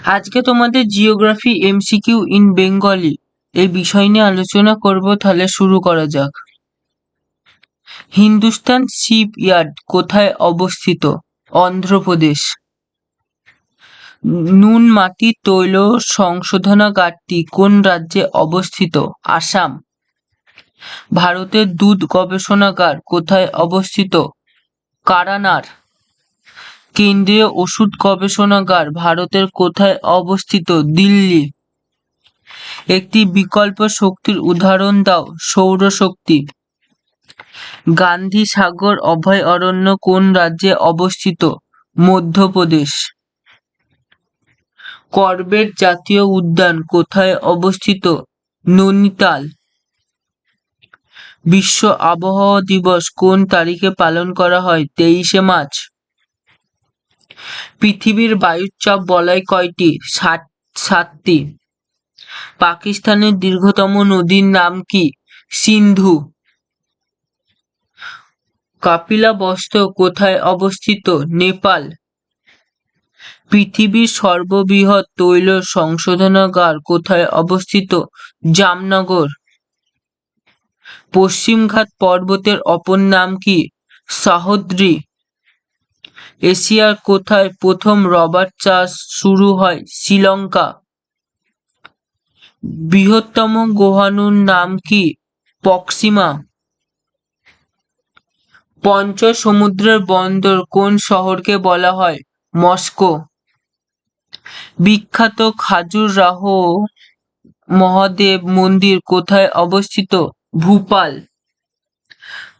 আজকে তোমাদের geography MCQ in Bengali এই বিষয় নিয়ে আলোচনা করব। তাহলে শুরু করা যাক। হিন্দুস্তান শিপইয়ার্ড কোথায় অবস্থিত? অন্ধ্রপ্রদেশ। নুন মাটি তৈল সংশোধনাগারটি কোন রাজ্যে অবস্থিত? আসাম। ভারতের দুধ গবেষণাগার কোথায় অবস্থিত? কারানার। কেন্দ্রীয় ওষুধ গবেষণাগার ভারতের কোথায় অবস্থিত? দিল্লি। একটি বিকল্প শক্তির উদাহরণ দাও। সৌরশক্তি। গান্ধী সাগর অভয়ারণ্য কোন রাজ্যে অবস্থিত? মধ্যপ্রদেশ। করবেট জাতীয় উদ্যান কোথায় অবস্থিত? নৈনিতাল। বিশ্ব আবহাওয়া দিবস কোন তারিখে পালন করা হয়? 23শে মার্চ। পৃথিবীর বায়ুচাপ বলয় কয়টি? 7টি। পাকিস্তানের দীর্ঘতম নদীর নাম কি? সিন্ধু। কাপিলাবস্তু কোথায় অবস্থিত? নেপাল। পৃথিবীর সর্ববৃহৎ তৈল সংশোধনাগার কোথায় অবস্থিত? জামনগর। পশ্চিমঘাট পর্বতের অপর নাম কি? সহ্যাদ্রি। এশিয়ার কোথায় প্রথম রবার চাষ শুরু হয়? শ্রীলঙ্কা। বৃহত্তম গ্রহাণুর নাম কি? প্রক্সিমা। পঞ্চসমুদ্রের বন্দর কোন শহরকে বলা হয়? মস্কো। বিখ্যাত খাজুরাহো মহাদেব মন্দির কোথায় অবস্থিত? ভোপাল।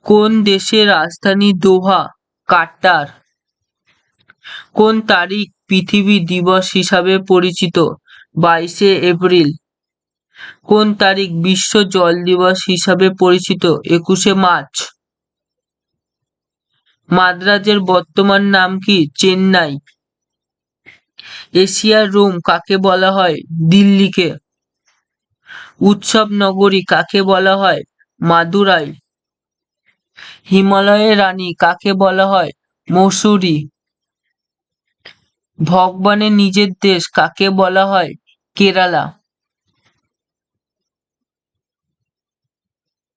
কোন দেশের রাজধানী দোহা? কাতার। কোন তারিখ পৃথিবী দিবস হিসাবে পরিচিত? 22শে এপ্রিল। কোন তারিখ বিশ্ব জল দিবস হিসাবে পরিচিত? 21শে মার্চ। মাদ্রাজের বর্তমান নাম কি? চেন্নাই। এশিয়ার রোম কাকে বলা হয়? দিল্লিকে। উৎসব নগরী কাকে বলা হয়? মাদুরাই। হিমালয়ের রানী কাকে বলা হয়? মসুরি। ভগবানের নিজের দেশ কাকে বলা হয়? কেরালা।